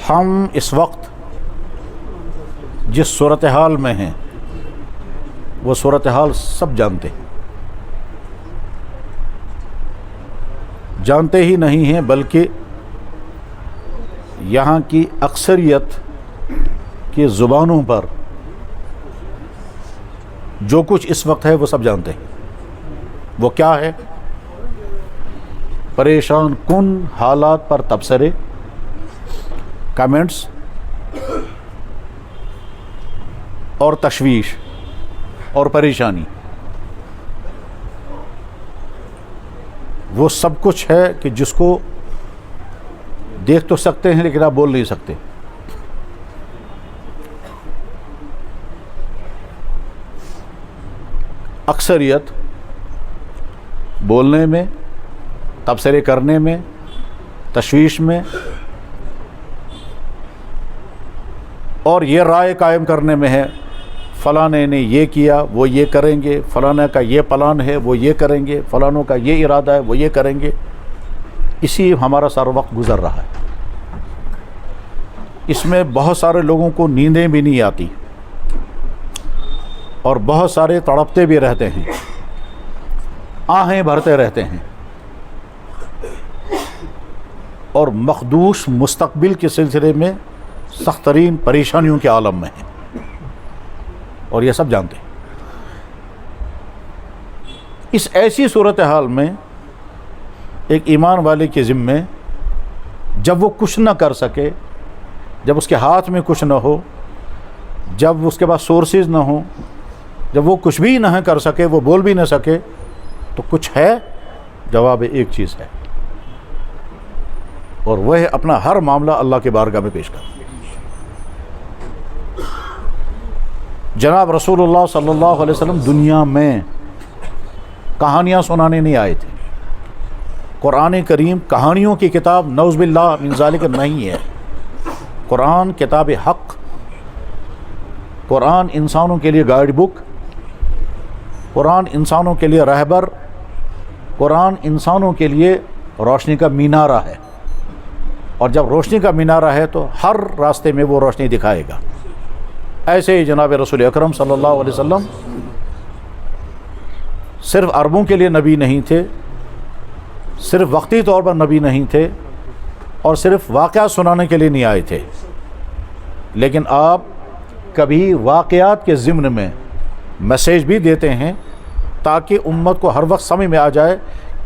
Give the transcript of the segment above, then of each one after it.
ہم اس وقت جس صورتحال میں ہیں وہ صورتحال سب جانتے ہی نہیں ہیں، بلکہ یہاں کی اکثریت کی زبانوں پر جو کچھ اس وقت ہے وہ سب جانتے ہیں۔ وہ کیا ہے؟ پریشان کن حالات پر تبصرے، کمنٹس اور تشویش اور پریشانی، وہ سب کچھ ہے کہ جس کو دیکھ تو سکتے ہیں لیکن آپ بول نہیں سکتے۔ اکثریت بولنے میں، تبصرے کرنے میں، تشویش میں اور یہ رائے قائم کرنے میں ہے، فلاں نے یہ کیا وہ یہ کریں گے، فلاں کا یہ پلان ہے وہ یہ کریں گے، فلانوں کا یہ ارادہ ہے وہ یہ کریں گے۔ اسی ہمارا سارا وقت گزر رہا ہے۔ اس میں بہت سارے لوگوں کو نیندیں بھی نہیں آتی اور بہت سارے تڑپتے بھی رہتے ہیں، آہیں بھرتے رہتے ہیں اور مخدوش مستقبل کے سلسلے میں سخت ترین پریشانیوں کے عالم میں ہیں، اور یہ سب جانتے ہیں۔ اس ایسی صورتحال میں ایک ایمان والے کے ذمے جب وہ کچھ نہ کر سکے، جب اس کے ہاتھ میں کچھ نہ ہو، جب اس کے پاس سورسز نہ ہوں، جب وہ کچھ بھی نہ کر سکے، وہ بول بھی نہ سکے، تو کچھ ہے؟ جواب ایک چیز ہے، اور وہ ہے اپنا ہر معاملہ اللہ کے بارگاہ میں پیش کرنا۔ جناب رسول اللہ صلی اللہ علیہ وسلم دنیا میں کہانیاں سنانے نہیں آئے تھے۔ قرآن کریم کہانیوں کی کتاب نعوذ باللہ من ذالک نہیں ہے۔ قرآن کتاب حق، قرآن انسانوں کے لیے گائیڈ بک، قرآن انسانوں کے لیے رہبر، قرآن انسانوں کے لیے روشنی کا مینارہ ہے، اور جب روشنی کا مینارہ ہے تو ہر راستے میں وہ روشنی دکھائے گا۔ ایسے ہی جناب رسول اکرم صلی اللہ علیہ وسلم صرف عربوں کے لیے نبی نہیں تھے، صرف وقتی طور پر نبی نہیں تھے، اور صرف واقعات سنانے کے لیے نہیں آئے تھے، لیکن آپ کبھی واقعات کے ضمن میں میسیج بھی دیتے ہیں تاکہ امت کو ہر وقت سمجھ میں آ جائے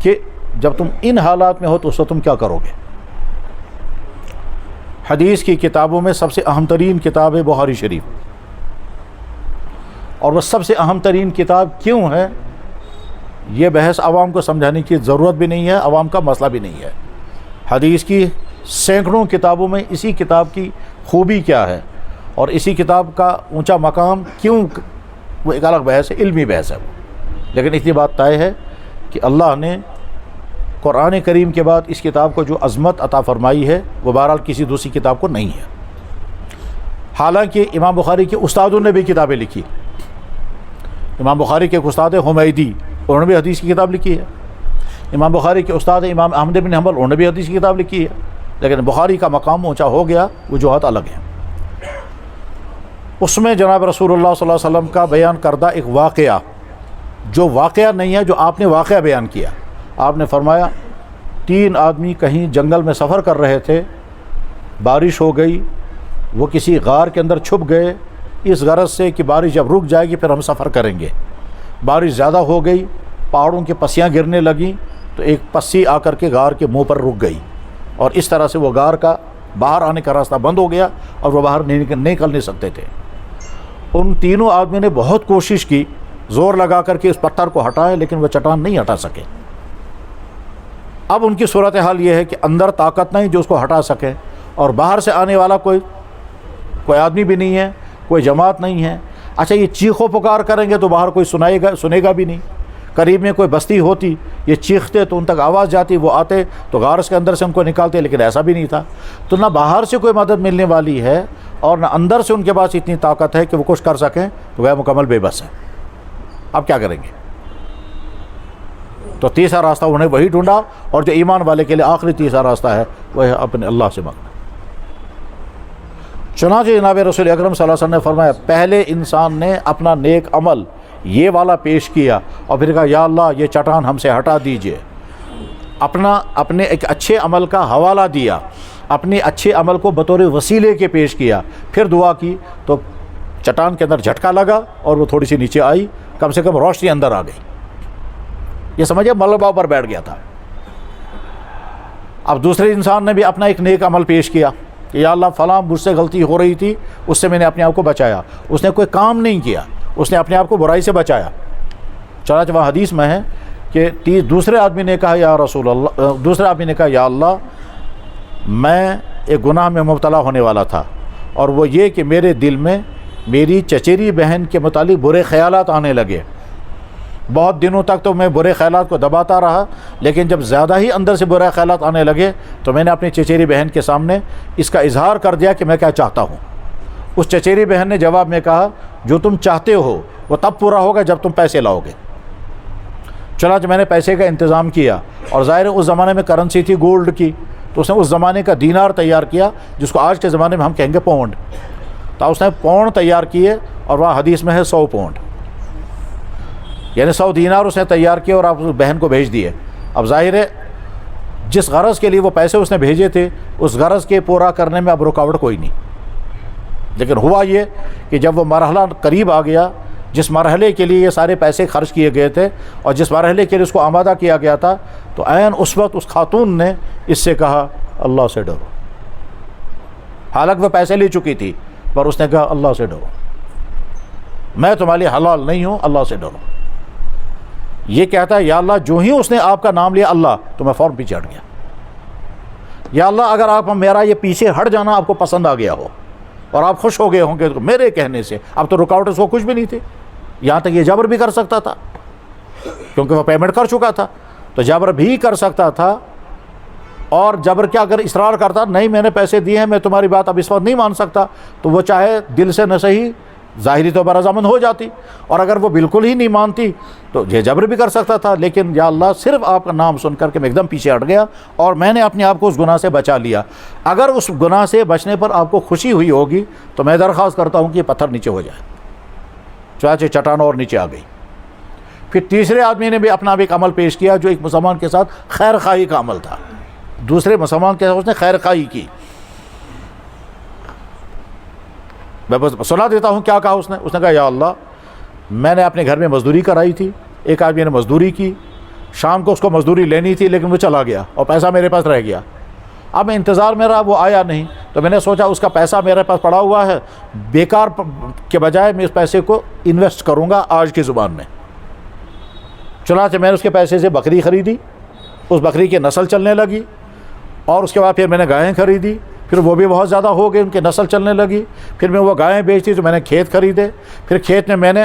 کہ جب تم ان حالات میں ہو تو اس وقت تم کیا کرو گے۔ حدیث کی کتابوں میں سب سے اہم ترین کتاب ہے بخاری شریف، اور وہ سب سے اہم ترین کتاب کیوں ہے یہ بحث عوام کو سمجھانے کی ضرورت بھی نہیں ہے، عوام کا مسئلہ بھی نہیں ہے۔ حدیث کی سینکڑوں کتابوں میں اسی کتاب کی خوبی کیا ہے اور اسی کتاب کا اونچا مقام کیوں، وہ ایک الگ بحث ہے، علمی بحث ہے وہ۔ لیکن اتنی بات طے ہے کہ اللہ نے قرآن کریم کے بعد اس کتاب کو جو عظمت عطا فرمائی ہے وہ بہرحال کسی دوسری کتاب کو نہیں ہے۔ حالانکہ امام بخاری کے استادوں نے بھی کتابیں لکھی۔ امام بخاری کے استاد حمیدی، انہوں نے بھی حدیث کی کتاب لکھی ہے۔ امام بخاری کے استاد امام احمد بن حنبل، انہوں نے بھی حدیث کی کتاب لکھی ہے، لیکن بخاری کا مقام اونچا ہو گیا، وجوہات الگ ہیں۔ اس میں جناب رسول اللہ صلی اللہ علیہ وسلم کا بیان کردہ ایک واقعہ، جو واقعہ نہیں ہے، جو آپ نے واقعہ بیان کیا۔ آپ نے فرمایا 3 آدمی کہیں جنگل میں سفر کر رہے تھے، بارش ہو گئی، وہ کسی غار کے اندر چھپ گئے اس غرض سے کہ بارش جب رک جائے گی پھر ہم سفر کریں گے۔ بارش زیادہ ہو گئی، پہاڑوں کی پسیاں گرنے لگیں، تو ایک پسی آ کر کے غار کے منہ پر رک گئی، اور اس طرح سے وہ غار کا باہر آنے کا راستہ بند ہو گیا اور وہ باہر نکل نہیں سکتے تھے۔ ان تینوں آدمی نے بہت کوشش کی، زور لگا کر کے اس پتھر کو ہٹائے، لیکن وہ چٹان نہیں ہٹا سکے۔ اب ان کی صورتحال یہ ہے کہ اندر طاقت نہیں جو اس کو ہٹا سکے، اور باہر سے آنے والا کوئی آدمی بھی نہیں ہے، کوئی جماعت نہیں ہے۔ اچھا، یہ چیخ و پکار کریں گے تو باہر کوئی سنے گا بھی نہیں۔ قریب میں کوئی بستی ہوتی، یہ چیختے تو ان تک آواز جاتی، وہ آتے تو غار کے اندر سے ان کو نکالتے، لیکن ایسا بھی نہیں تھا۔ تو نہ باہر سے کوئی مدد ملنے والی ہے اور نہ اندر سے ان کے پاس اتنی طاقت ہے کہ وہ کچھ کر سکیں، تو وہ مکمل بے بس ہے۔ اب کیا کریں گے؟ تو تیسرا راستہ انہیں وہی ڈھونڈا، اور جو ایمان والے کے لیے آخری تیسرا راستہ ہے وہ ہے اپنے اللہ سے مانگنا۔ چنانچہ جناب رسول اکرم صلی اللہ علیہ وسلم نے فرمایا پہلے انسان نے اپنا نیک عمل یہ والا پیش کیا اور پھر کہا یا اللہ یہ چٹان ہم سے ہٹا دیجئے، اپنے ایک اچھے عمل کا حوالہ دیا، اپنے اچھے عمل کو بطور وسیلے کے پیش کیا، پھر دعا کی تو چٹان کے اندر جھٹکا لگا اور وہ تھوڑی سی نیچے آئی، کم سے کم روشنی اندر آ گئی، یہ سمجھے ملبہ پر بیٹھ گیا تھا۔ اب دوسرے انسان نے بھی اپنا ایک نیک عمل پیش کیا کہ یا اللہ فلاں مجھ سے غلطی ہو رہی تھی، اس سے میں نے اپنے آپ کو بچایا، اس نے کوئی کام نہیں کیا، اس نے اپنے آپ کو برائی سے بچایا۔ چنانچہ وہاں حدیث میں ہے کہ دوسرے آدمی نے کہا یا رسول اللہ، دوسرے آدمی نے کہا یا اللہ میں ایک گناہ میں مبتلا ہونے والا تھا، اور وہ یہ کہ میرے دل میں میری چچیری بہن کے متعلق برے خیالات آنے لگے، بہت دنوں تک تو میں برے خیالات کو دباتا رہا، لیکن جب زیادہ ہی اندر سے برے خیالات آنے لگے تو میں نے اپنی چچیری بہن کے سامنے اس کا اظہار کر دیا کہ میں کیا چاہتا ہوں۔ اس چچیری بہن نے جواب میں کہا جو تم چاہتے ہو وہ تب پورا ہوگا جب تم پیسے لاؤ گے۔ چنانچہ میں نے پیسے کا انتظام کیا، اور ظاہر اس زمانے میں کرنسی تھی گولڈ کی، تو اس نے اس زمانے کا دینار تیار کیا جس کو آج کے زمانے میں ہم کہیں گے پاؤنڈ، تو اس نے پاؤنڈ تیار کیے، اور وہاں حدیث میں ہے 100 پاؤنڈ، یعنی 100 دینار اس نے تیار کیے اور آپ اس بہن کو بھیج دیے۔ اب ظاہر ہے جس غرض کے لیے وہ پیسے اس نے بھیجے تھے اس غرض کے پورا کرنے میں اب رکاوٹ کوئی نہیں، لیکن ہوا یہ کہ جب وہ مرحلہ قریب آ گیا جس مرحلے کے لیے یہ سارے پیسے خرچ کیے گئے تھے اور جس مرحلے کے لیے اس کو آمادہ کیا گیا تھا، تو عین اس وقت اس خاتون نے اس سے کہا اللہ سے ڈرو، حالانکہ وہ پیسے لے چکی تھی، پر اس نے کہا اللہ سے ڈرو، میں تمہارے لیے حلال نہیں ہوں، اللہ سے ڈرو۔ یہ کہتا ہے یا اللہ جو ہی اس نے آپ کا نام لیا اللہ، تو میں فوراً پیچھے ہٹ گیا۔ یا اللہ اگر آپ میرا یہ پیچھے ہٹ جانا آپ کو پسند آ گیا ہو اور آپ خوش ہو گئے ہوں گے میرے کہنے سے، اب تو رکاوٹ اس کو کچھ بھی نہیں تھی، یہاں تک یہ جبر بھی کر سکتا تھا کیونکہ وہ پیمنٹ کر چکا تھا، تو جبر بھی کر سکتا تھا، اور جبر کیا اگر اصرار کرتا نہیں میں نے پیسے دیے ہیں میں تمہاری بات اب اس وقت نہیں مان سکتا، تو وہ چاہے دل سے نہ صحیح ظاہری طور پر رضامند ہو جاتی، اور اگر وہ بالکل ہی نہیں مانتی تو یہ جبر بھی کر سکتا تھا، لیکن یا اللہ صرف آپ کا نام سن کر کے میں ایک دم پیچھے ہٹ گیا اور میں نے اپنے آپ کو اس گناہ سے بچا لیا۔ اگر اس گناہ سے بچنے پر آپ کو خوشی ہوئی ہوگی تو میں درخواست کرتا ہوں کہ یہ پتھر نیچے ہو جائے، چنانچہ چٹان اور نیچے آ گئی۔ پھر تیسرے آدمی نے بھی اپنا ایک عمل پیش کیا جو ایک مسلمان کے ساتھ خیر خواہی کا عمل تھا، دوسرے مسلمان کے ساتھ اس نے خیر خواہی کی۔ میں بس سنا دیتا ہوں کیا کہا اس نے کہا یا اللہ میں نے اپنے گھر میں مزدوری کرائی تھی، ایک آدمی نے مزدوری کی، شام کو اس کو مزدوری لینی تھی لیکن وہ چلا گیا اور پیسہ میرے پاس رہ گیا، اب میں انتظار میں رہا وہ آیا نہیں، تو میں نے سوچا اس کا پیسہ میرے پاس پڑا ہوا ہے، بیکار کے بجائے میں اس پیسے کو انویسٹ کروں گا آج کی زبان میں۔ چنانچہ میں نے اس کے پیسے سے بکری خریدی، اس بکری کی نسل چلنے لگی، اور اس کے بعد پھر میں نے گائیں خریدی، پھر وہ بھی بہت زیادہ ہو گئی، ان کی نسل چلنے لگی، پھر میں وہ گائیں بیچتی تو میں نے کھیت خریدے، پھر کھیت میں نے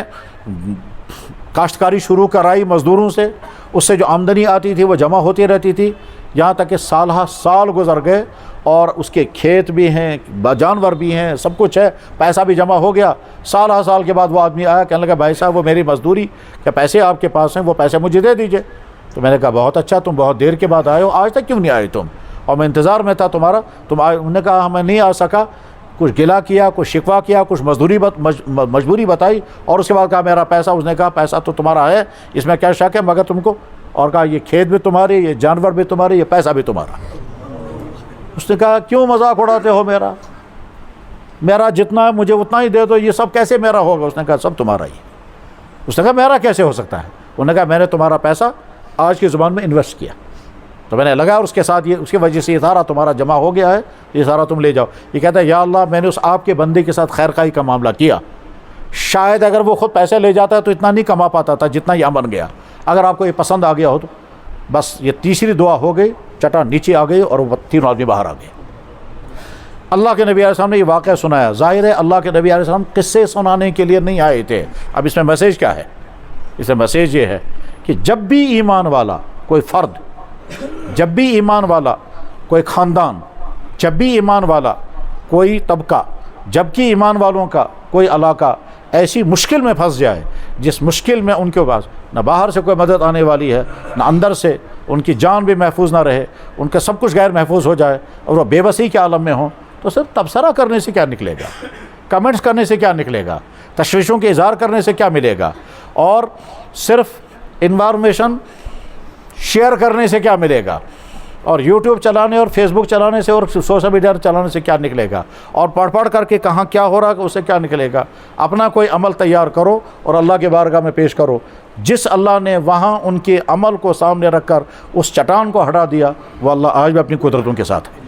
کاشتکاری شروع کرائی مزدوروں سے، اس سے جو آمدنی آتی تھی وہ جمع ہوتی رہتی تھی، یہاں تک کہ سالہ سال گزر گئے اور اس کے کھیت بھی ہیں، جانور بھی ہیں، سب کچھ ہے، پیسہ بھی جمع ہو گیا۔ سالہ سال کے بعد وہ آدمی آیا کہنے لگا بھائی صاحب وہ میری مزدوری کے پیسے آپ کے پاس ہیں، وہ پیسے مجھے دے دیجئے۔ تو میں نے کہا بہت اچھا، تم بہت دیر کے بعد آئے ہو، آج تک کیوں نہیں آئے تم؟ اور میں انتظار میں تھا تمہارا، تم آئے۔ انہوں نے کہا میں نہیں آ سکا، کچھ گلا کیا، کچھ شکوہ کیا، کچھ مجبوری بتائی، اور اس کے بعد کہا میرا پیسہ، اس نے کہا پیسہ تو تمہارا ہے، اس میں کیا شک ہے، مگر تم کو، اور کہا یہ کھیت بھی تمہارے، یہ جانور بھی تمہارے، یہ پیسہ بھی تمہارا۔ اس نے کہا کیوں مذاق اڑاتے ہو میرا جتنا ہے مجھے اتنا ہی دے دو، یہ سب کیسے میرا ہوگا؟ اس نے کہا سب تمہارا ہی۔ اس نے کہا میرا کیسے ہو سکتا ہے؟ انہوں نے کہا میں نے تمہارا پیسہ آج کی زبان میں انویسٹ کیا، تو میں نے لگا اور اس کے ساتھ یہ اس کی وجہ سے یہ سارا تمہارا جمع ہو گیا ہے، یہ سارا تم لے جاؤ۔ یہ کہتا ہے یا اللہ میں نے اس آپ کے بندے کے ساتھ خیر خواہی کا معاملہ کیا، شاید اگر وہ خود پیسے لے جاتا ہے تو اتنا نہیں کما پاتا تھا جتنا یہ بن گیا، اگر آپ کو یہ پسند آ گیا ہو تو بس۔ یہ تیسری دعا ہو گئی، چٹان نیچے آ گئی اور وہ تینوں آدمی باہر آ گئے۔ اللہ کے نبی علیہ السلام نے یہ واقعہ سنایا۔ ظاہر ہے اللہ کے نبی علیہ السلام قصے سنانے کے لیے نہیں آئے تھے۔ اب اس میں میسیج کیا ہے؟ اس میں میسیج یہ ہے کہ جب بھی ایمان والا کوئی فرد، جب بھی ایمان والا کوئی خاندان، جب بھی ایمان والا کوئی طبقہ، جب کہ ایمان والوں کا کوئی علاقہ ایسی مشکل میں پھنس جائے جس مشکل میں ان کے پاس نہ باہر سے کوئی مدد آنے والی ہے نہ اندر سے، ان کی جان بھی محفوظ نہ رہے، ان کا سب کچھ غیر محفوظ ہو جائے اور وہ بے بسی کے عالم میں ہوں، تو تو صرف تبصرہ کرنے سے کیا نکلے گا، کمنٹس کرنے سے کیا نکلے گا، تشویشوں کے اظہار کرنے سے کیا ملے گا، اور صرف انفارمیشن شیئر کرنے سے کیا ملے گا، اور یوٹیوب چلانے اور فیس بک چلانے سے اور سوشل میڈیا چلانے سے کیا نکلے گا، اور پڑھ کر کے کہاں کیا ہو رہا ہے اس سے کیا نکلے گا۔ اپنا کوئی عمل تیار کرو اور اللہ کے بارگاہ میں پیش کرو۔ جس اللہ نے وہاں ان کے عمل کو سامنے رکھ کر اس چٹان کو ہٹا دیا، وہ اللہ آج بھی اپنی قدرتوں کے ساتھ ہے۔